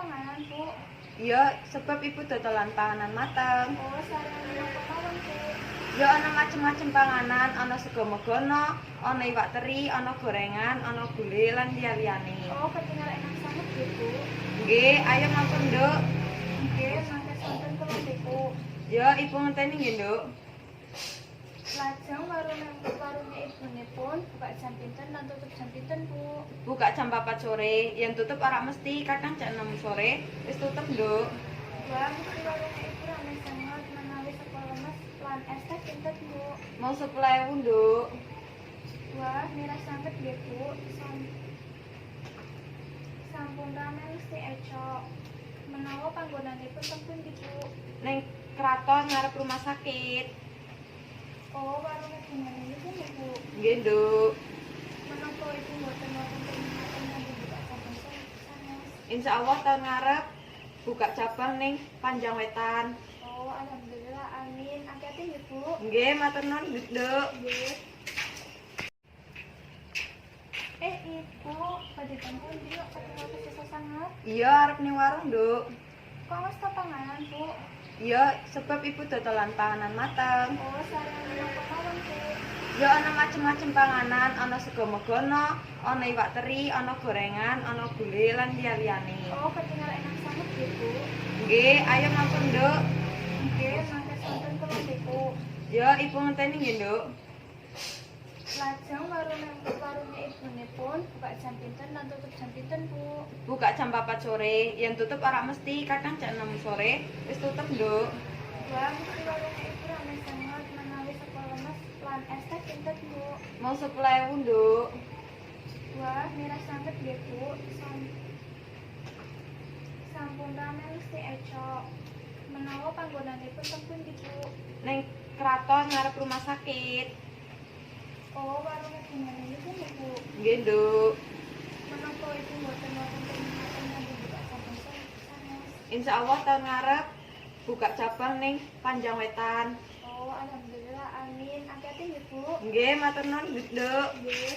panganan, Bu? Iya, sebab ibu dodolan panganan mateng. Oh, sareng napa mawon, Bu? Ya ana macem-macem panganan, ana sego megono, ana iwak teri, ana gorengan, ana gule lan liya-liyane. Oh, ketinggal enak sanget ya, Bu. Nggih, ayo mampir, Nduk. Nggih, mangke sonten kula niku. Ya, ibu ngenteni nggih, Nduk. Lajeng warungnya ibunipun buka jam pinten lan tutup jam pinten, Bu? Buka jam 4 sore, yang tutup ora mesti, kadang jam 6 sore, wis tutup, Nduk. Wah, mesti warungnya ibu rame sanget menawi sego lemes lan es teh pinten, Bu? Mau 10.000, Nduk. Wah, mirah sanget nggih, Bu. Sampun rame mesti ecok. Menawa panggonanipun teng pundi, Bu? Ning kraton ngarep rumah sakit. Oh, warungnya gimana ini pun ya, Bu? Nggih, Nduk. Menapa ibu mboten wonten peringatan kangge buka cabang sanes? Insyaallah tahun ngarep buka cabang ning Panjang Wetan. Oh, alhamdulillah, amin. Hati-hati ya, Bu. Nggih, matur nuwun, Nduk. Nggih. Ibu, badhe ten pundi kok ketinggal kesisa sangat? Iya, arep ning warung, Nduk. Kok ngesta panganan, Bu? Iya, sebab ibu dodolan panganan mateng. Oh, sareng napa mawon, Bu? Ya ana macem-macem panganan, ana sego megono, ana iwak teri, ana gorengan, ana gule lan liya-liyane. Oh, ketinggal enak sanget ya, Bu. Nggih, ayo mampir, Nduk. Nggih, mangke sonten kula niku. Ya, ibu ngenteni nggih, Nduk. Lajeng warungnya ibunipun buka jam pinten lan tutup jam pinten, Bu? Buka jam 4 sore, yang tutup ora mesti, kadang jam 6 sore, wis tutup, Nduk. Wah, mesti warungnya ibu rame sanget menawi sego lemes lan es teh pinten, Bu? Mau 10.000, Nduk. Wah, mirah sanget nggih, Bu. Sampun rame mesti ecok. Menawa panggonanipun teng pundi, Bu? Ning kraton ngarep rumah sakit. Oh, warungnya gimana ini pun ya, Bu? Nggih, Nduk. Menapa ibu mboten wonten peringatan kangge buka cabang sanes? Insyaallah tahun ngarep buka cabang ning Panjang Wetan. Oh, alhamdulillah, amin. Hati-hati ya, Bu. Nggih, matur nuwun, Nduk. Nggih.